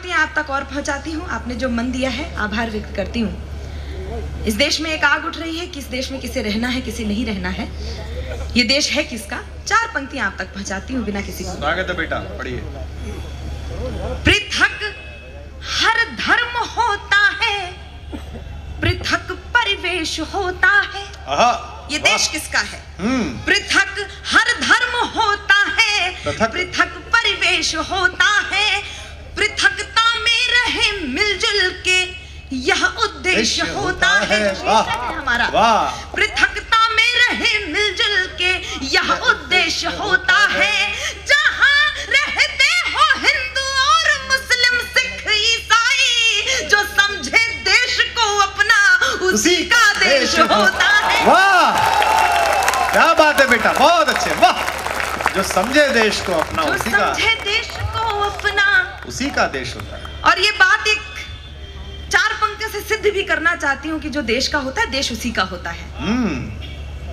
पंक्तियां आप तक और पहुंचाती हूँ। आपने जो मन दिया है, आभार व्यक्त करती हूँ। इस देश में एक आग उठ रही है कि इस देश में किसे रहना है, किसे नहीं रहना है, ये देश है किसका। 4 पंक्तियां आप तक पहुंचाती हूँ बिना किसी को। स्वागत है बेटा, पढ़िए। पृथक हर धर्म होता है, पृथक परिवेश होता है। ये देश किसका है? पृथक हर धर्म होता है, पृथक परिवेश होता है, पृथकता में रहे मिलजुल के यह उद्देश्य होता है। हमारा पृथकता में रहे मिलजुल के यह उद्देश्य होता है। जहां रहते हो हिंदू और मुस्लिम, सिख, ईसाई, जो समझे देश को अपना उसी का देश होता है। वाह, क्या बात है बेटा, बहुत अच्छे। वाह, जो समझे देश को अपना, जो उसी का, समझे देश को अपना, उसी का देश होता है। और ये बात एक 4 पंक्तियों से सिद्ध भी करना चाहती हूँ कि जो देश का होता है, देश उसी का होता है।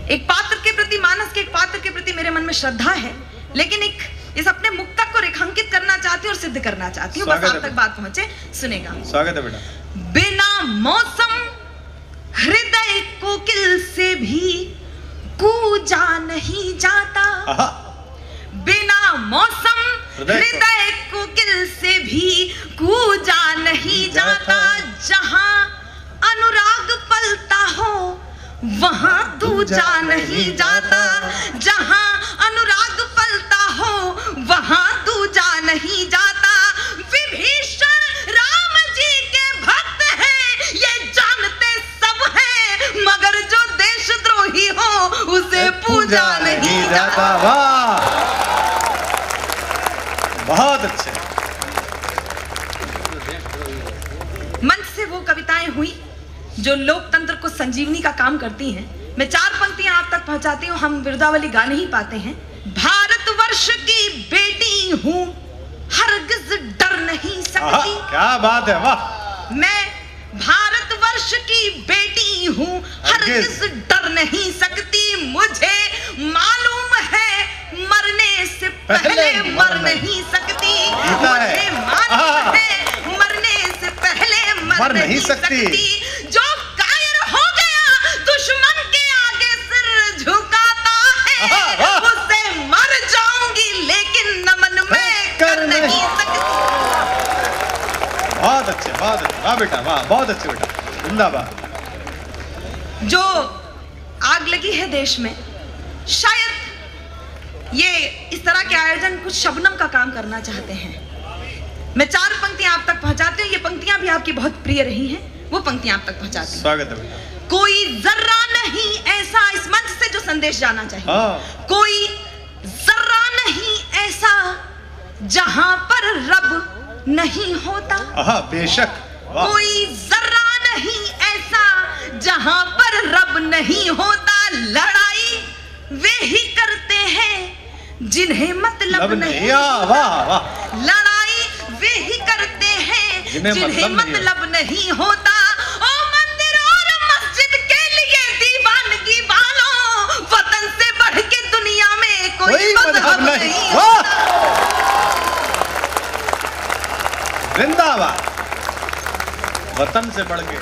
एक पात्र के प्रति, मानस के एक पात्र के प्रति मेरे मन में श्रद्धा है, लेकिन एक इस अपने मुक्तक को रेखांकित करना चाहती हूँ और सिद्ध करना चाहती हूँ। बस आप तक बात पहुंचे, सुनेगा। स्वागत है बेटा। बिना मौसम हृदय कोकिल से भी कूजा नहीं जाता, बिना मौसम हृदय कोकिल से भी कूजा नहीं जाता। जहां अनुराग पलता हो वहां दूजा नहीं जाता, जहां अनुराग पलता हो वहां दूजा नहीं जाता। विभीषण राम जी के भक्त हैं, ये जानते सब हैं, मगर जो देशद्रोही हो उसे पूजा नहीं जाता। वाह, बहुत अच्छे। मंच से वो कविताएं हुई जो लोकतंत्र को संजीवनी का काम करती हैं। मैं 4 पंक्तियां आप तक पहुंचाती हूँ। हम विरुदावली गा नहीं पाते हैं। भारतवर्ष की बेटी हूँ, हरगिज डर नहीं सकती। क्या बात है, वाह। मैं भारतवर्ष की बेटी हूँ, हरगिज डर नहीं सकती। मुझे मालूम है मरने से पहले मर नहीं सकती, मुझे मालूम है मरने से पहले मर नहीं सकती। जो कायर हो गया दुश्मन के आगे सिर झुकाता है, उससे मर जाऊंगी लेकिन नमन मैं कर नहीं सकती। बहुत अच्छे, बहुत अच्छे। वाह बेटा, वाह, बहुत अच्छे बेटा, जिंदाबाद। जो आग लगी है देश में, शायद ये इस तरह के आयोजन कुछ शबनम का काम करना चाहते हैं। मैं 4 पंक्तियां आप तक पहुंचाती हूँ। ये पंक्तियां भी आपकी बहुत प्रिय रही हैं, वो पंक्तियां आप तक पहुंचाती हूँ। स्वागत है बेटा। कोई जर्रा नहीं ऐसा, इस मंच से जो संदेश जाना चाहिए, कोई जर्रा नहीं ऐसा जहां पर रब नहीं होता। बेशक। कोई जर्रा नहीं ऐसा जहां पर रब नहीं होता। लड़ाई वे ही करते हैं जिन्हें मतलब नहीं। वाह वाह। लड़ाई वे ही करते हैं जिन्हें मतलब नहीं होता। ओ मंदिर और मस्जिद के लिए दीवानगी वालों, वतन से बढ़ के दुनिया में कोई मजहब नहीं होता। जिंदाबाद, वतन से बढ़ के।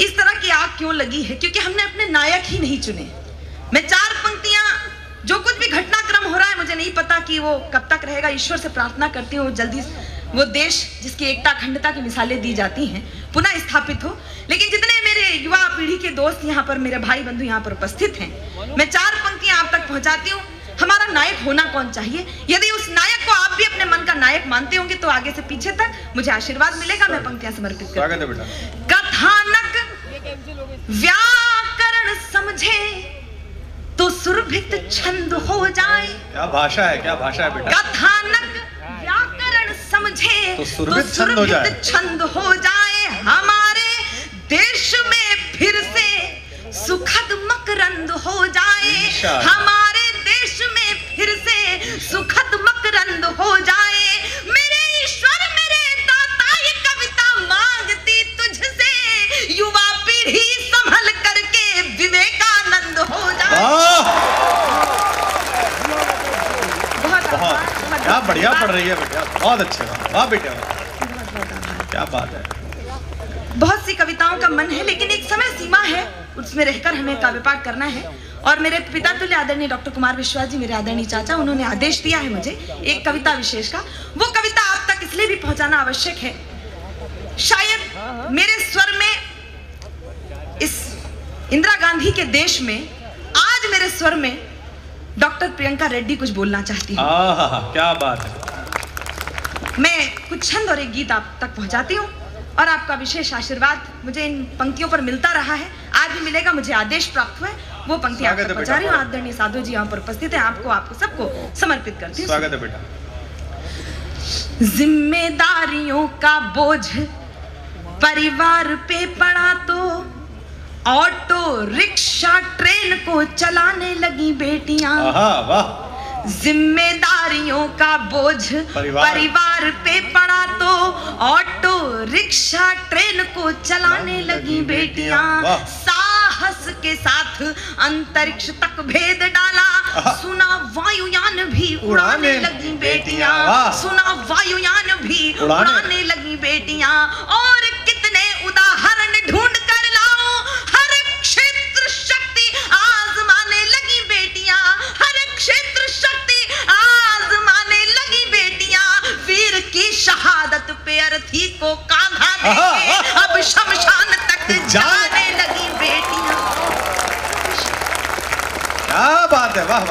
इस तरह की आग क्यों लगी है? क्योंकि हमने अपने नायक ही नहीं चुने। मैं 4 पंक्तियां, जो कुछ भी घटनाक्रम हो रहा है मुझे नहीं पता कि वो कब तक रहेगा। ईश्वर से प्रार्थना करती हूँ जल्दी वो देश जिसकी एकता अखंडता की मिसालें दी जाती हैं पुनः स्थापित हो। लेकिन जितने मेरे युवा पीढ़ी के दोस्त यहाँ पर, मेरे भाई बंधु यहाँ पर उपस्थित हैं, मैं 4 पंक्तियां आप तक पहुँचाती हूँ। हमारा नायक होना कौन चाहिए? यदि उस नायक को आप भी अपने मन का नायक मानते होंगे तो आगे से पीछे तक मुझे आशीर्वाद मिलेगा। मैं पंक्तियां समर्पित करती हूँ। कथानक व्याकरण समझे तो सुरभित छंद हो जाए। क्या भाषा है, क्या भाषा है बेटा। कथानक व्याकरण समझे तो सुरभित छंद हो जाए। हमारे देश में फिर से सुखद मकरंद हो जाए। हमारे देश में फिर से सुखद मकरंद हो जाए। मेरे ईश्वर मेरे दाता ये कविता मांगती तुझसे, युवा पीढ़ी संभल करके विवेकानंद हो जाए। बहुत बढ़िया पढ़ रही है बेटा। बहुत अच्छे, वाह बेटे, क्या बात है। बहुत सी कविताओं का मन है, लेकिन एक समय सीमा है, उसमें रहकर हमें काव्य पाठ करना है। और मेरे पिता तुल्य आदरणीय डॉक्टर कुमार विश्वास जी, मेरे आदरणीय चाचा, उन्होंने आदेश दिया है मुझे एक कविता विशेष का। वो कविता आप तक इसलिए भी पहुंचाना आवश्यक है, शायद मेरे स्वर में, इस इंदिरा गांधी के देश में, आज मेरे स्वर में डॉक्टर प्रियंका रेड्डी कुछ बोलना चाहती हूँ। क्या बात है। मैं कुछ छंद और एक गीत आप तक पहुंचाती हूँ, और आपका विशेष आशीर्वाद मुझे इन पंक्तियों पर मिलता रहा है, आज भी मिलेगा। मुझे आदेश प्राप्त हुआ है, वो पंक्ति आप तक पहुंचा रही हूँ। आदरणीय साधु जी यहाँ पर उपस्थित हैं, आपको सबको समर्पित करती हूँ। स्वागत है बेटा। जिम्मेदारियों का बोझ परिवार पे पड़ा तो ऑटो रिक्शा ट्रेन को चलाने लगी बेटियां। वाह। जिम्मेदारियों का बोझ परिवार पे पड़ा तो ऑटो रिक्शा ट्रेन को चलाने लगी बेटियां। साहस के साथ अंतरिक्ष तक भेद डाला, सुना वायुयान भी उड़ाने लगी बेटियां। सुना वायुयान भी उड़ाने लगी बेटियां। और कितने उदाहरण ढूंढ कर लाऊं, हर क्षेत्र शक्ति आजमाने लगी बेटियां। हर क्षेत्र शक्ति आजमाने लगी बेटियां। वीर की शहादत पे अर्थी को कांधा देके अब शमशान तक जाने लगी बेटियां। क्या बात है, वाह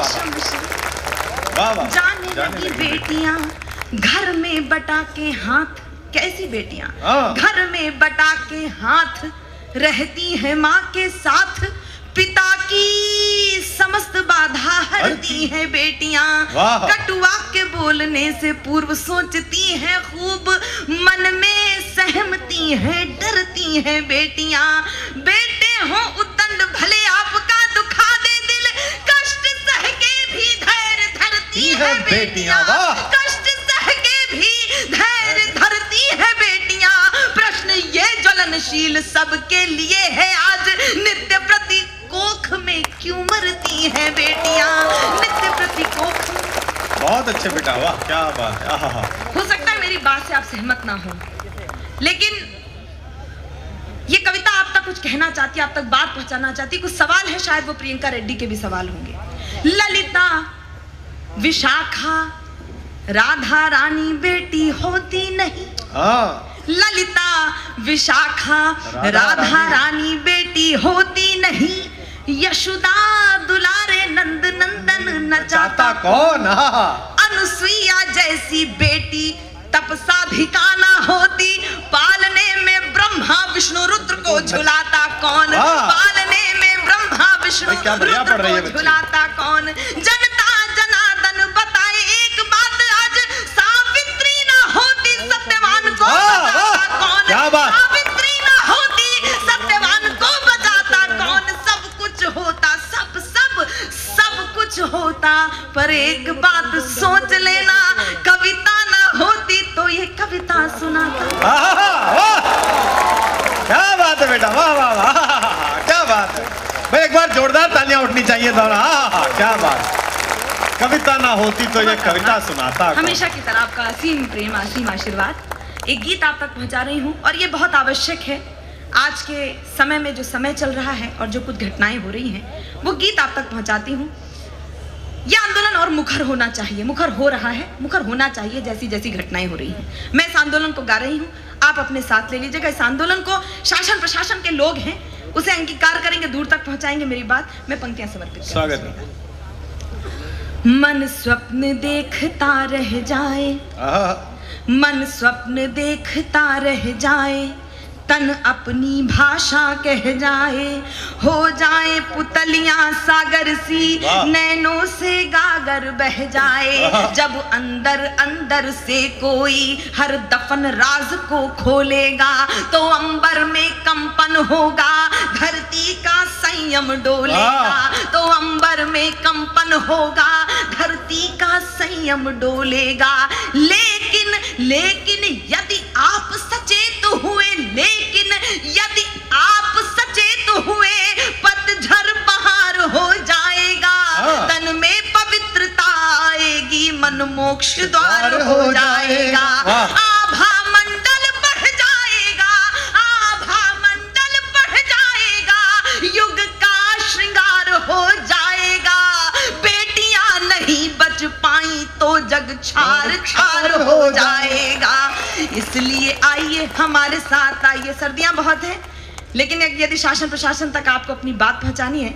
वाह वाह। जाने लगी बेटियां, घर में बटा के हाथ, कैसी बेटियां घर में बटा के हाथ रहती है माँ के साथ। पिता की समस्त बाधा हरती है बेटियां। कटुआ के बोलने से पूर्व सोचती है खूब, मन में सहमती है, डरती है बेटियां। बेटे हो उद्दंड भले आपका दुखा दे दिल, कष्ट सह के भी धैर्य धरती है बेटियां। कष्ट सह के भी धैर्य धरती है बेटियां। प्रश्न ये ज्वलनशील सबके लिए है आज, नित्य प्रति कोख में क्यों मरती है बेटियां। नित्य प्रति कोख। बहुत अच्छे बेटा, वाह क्या बात है। हो सकता है मेरी बात से आप सहमत ना हो, लेकिन ये कविता आप तक कुछ कहना चाहती है, आप तक बात पहुंचाना चाहती है। कुछ सवाल है, शायद वो प्रियंका रेड्डी के भी सवाल होंगे। ललिता विशाखा राधा रानी बेटी होती नहीं। ललिता विशाखा राधा रानी बेटी होती नहीं। यशोदा दुलारे नंद नंदन नचाता कौन। अनुसुईया जैसी बेटी तपसाधिका ना होती। पालने में ब्रह्मा विष्णु रुद्र को झुलाता कौन। पालने में ब्रह्मा विष्णु रुद्र को झुलाता कौन। जनता जनार्दन बताए एक बात, आज सावित्री ना होती सत्यवान को बचाता कौन। सावित्री ना होती सत्यवान को बचाता कौन। सब कुछ होता, सब कुछ होता, पर एक बात सोच लेना, कविता ना होती तो ये कविता सुनाता। क्या बात है बेटा, वाह वाह वाह, क्या बात है भाई। एक बार जोरदार तालियां उठनी चाहिए दोनों। क्या बात। कविता ना होती तो ये कविता सुनाता। हमेशा की तरह आपका असीम प्रेम, असीम आशीर्वाद। एक गीत आप तक पहुंचा रही हूँ, और ये बहुत आवश्यक है आज के समय में, जो समय चल रहा है और जो कुछ घटनाएं हो रही हैं, वो गीत आप तक पहुंचाती हूँ। यह आंदोलन और मुखर होना चाहिए, मुखर हो रहा है, मुखर होना चाहिए जैसी जैसी घटनाएं हो रही हैं। मैं इस आंदोलन को गा रही हूँ, आप अपने साथ ले लीजिएगा। इस आंदोलन को शासन प्रशासन के लोग हैं, उसे अंगीकार करेंगे, दूर तक पहुंचाएंगे मेरी बात। मैं पंक्तियां समर्पित स्वागत है। मन स्वप्न देखता रह जाए, मन स्वप्न देखता रह जाए, तन अपनी भाषा कह जाए, हो जाए पुतलियां सागर सी, नैनों से गागर बह जाए। जब अंदर अंदर से कोई हर दफन राज को खोलेगा, तो अंबर में कंपन होगा, धरती का संयम डोलेगा। तो अंबर में कंपन होगा, धरती का संयम डोलेगा। लेकिन लेकिन यदि आप सचेत हुए, लेकिन यदि आप सचेत हुए, पतझड़ बहार हो जाएगा। तन में पवित्रता आएगी, मन मोक्ष द्वार हो जाएगा। आभा मंडल बढ़ जाएगा, आभा मंडल बढ़ जाएगा, युग का श्रृंगार हो जाएगा। बेटियां नहीं बच पाई तो जग छार छार हो जाएगा। इसलिए आइए हमारे साथ आइए। सर्दियां बहुत है, लेकिन यदि शासन प्रशासन तक आपको अपनी बात पहुंचानी है,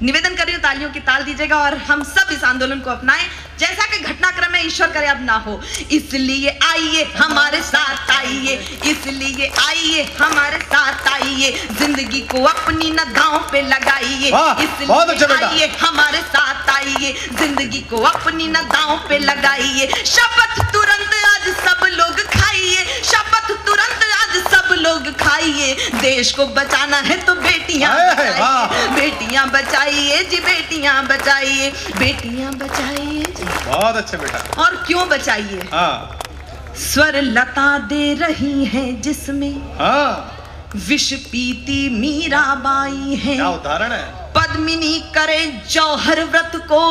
निवेदन कर रही हूं तालियों की ताल दीजिएगा और हम सब इस आंदोलन को अपनाएं, जैसा कि घटनाक्रम में ईश्वर करे अब ना हो। इसलिए आइए हमारे साथ आइए, इसलिए आइए हमारे साथ आइए, जिंदगी को अपनी न दांव पे लगाइए। इसलिए आइए हमारे साथ आइए, जिंदगी को अपनी न दांव पे लगाइए। शपथ तुरंत आज सब लोग खाइए, शपथ तुरंत आज सब लोग खाइए। देश को बचाना है तो बेटियां बचाइए, बेटियां बचाइए जी, बेटियां बचाइए, बेटियां बचाइए जी। बहुत अच्छे बेटा। और क्यों बचाइए? स्वर लता दे रही हैं जिसमें विष पीती मीराबाई है। क्या उदाहरण है। पद्मिनी करे जौहर व्रत को,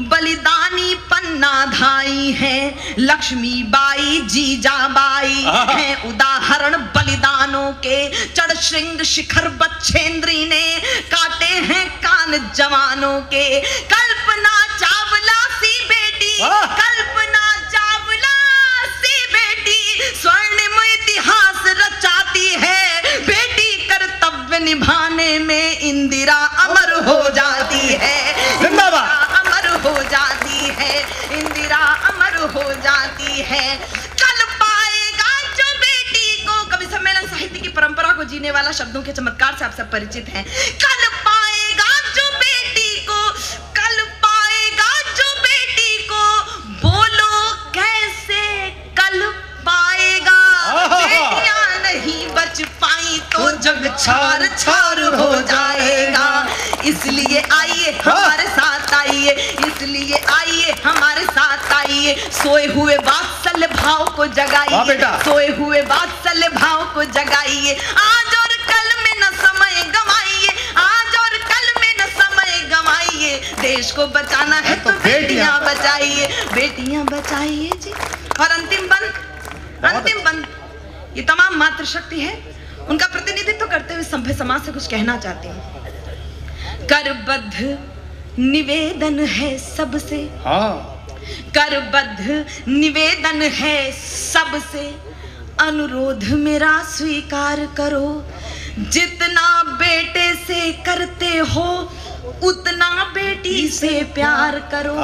बलिदानी पन्ना धाई है। लक्ष्मीबाई जीजाबाई है उदाहरण बलिदानों के। चढ़ श्रृंग शिखर बच्छेंद्री ने काटे हैं कान जवानों के। कल्पना चावला सी बेटी, कल्पना चावला सी बेटी, स्वर्णिम इतिहास रचाती है। बेटी कर्तव्य निभाने में इंदिरा अमर हो जाती है, जिंदाबाद अमर हो जाती है, इंदिरा अमर हो जाती है। कल पाएगा जो बेटी को, कवि सम्मेलन साहित्य की परंपरा को जीने वाला शब्दों के चमत्कार से आप सब परिचित हैं। कल पाएगा जो बेटी को, कल पाएगा जो बेटी को, बोलो कैसे कल पाएगा। बेटियां नहीं बच पाई तो जग छार छार हो जाएगा। इसलिए आइए हमारे साथ आइए, इसलिए आइए हमारे साथ आइए। सोए हुए वात्सल्य भाव को जगाइए, सोए हुए वात्सल्य भाव को जगाइए। आज और कल में न समय गवाइए, आज और कल में न समय गवाइए। देश को बचाना है तो बेटियां बचाइए, बेटियां बचाइए जी। और अंतिम बंद ये तमाम मातृशक्ति है, उनका प्रतिनिधित्व करते हुए सभ्य समाज से कुछ कहना चाहती हूँ। करबद्ध निवेदन है सबसे, करबद्ध निवेदन है सबसे, अनुरोध मेरा स्वीकार करो। जितना बेटे से करते हो उतना बेटी से प्यार करो।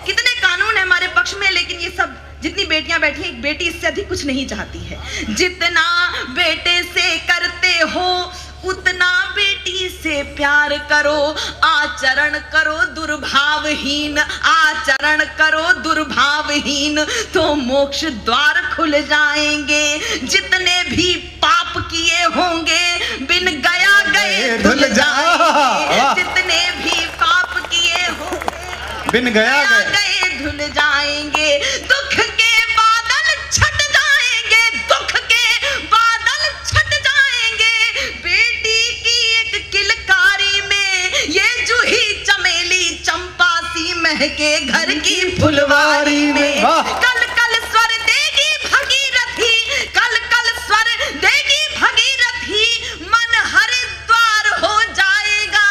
कितने कानून है हमारे पक्ष में, लेकिन ये सब जितनी बेटियां बैठी हैं, एक बेटी इससे अधिक कुछ नहीं चाहती है। जितना बेटे से करते हो उतना बेटी से प्यार करो। आचरण करो दुर्भावहीन, आचरण करो दुर्भावहीन, तो मोक्ष द्वार खुल जाएंगे। जितने भी पाप किए होंगे बिन गया गए धुल जाएंगे। जितने भी पाप किए होंगे बिन गया गए धुल जाएंगे। दुख के बादल छट जाएंगे, दुख के बादल छट जाएंगे। बेटी की एक किलकारी में ये जूही चमेली चंपा सी महके घर की फुलवारी में। कल कल स्वर देगी भगीरथी, कल कल स्वर देगी भगीरथी, मन हरिद्वार हो जाएगा।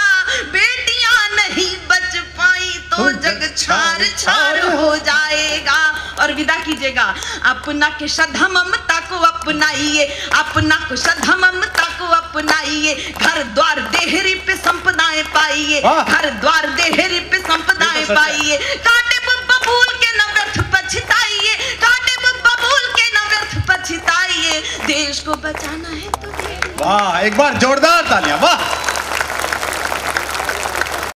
बेटियां नहीं बच पाई तो जग छार छार हो जाएगा। और विदा कीजिएगा। अपना के श्रद्धा ममता को अपनाइए, अपना को श्रद्धा ममता को अपनाइए। घर द्वार देहरी पे संपदाएं पाइए, घर द्वार देहरी पे संपदाएं पाइए। काटे बबूल के न व्यर्थ पछताइए, काटे बबूल के न व्यर्थ पछताइए। देश को बचाना है तो वाह, एक बार जोरदार तालियां। वाह।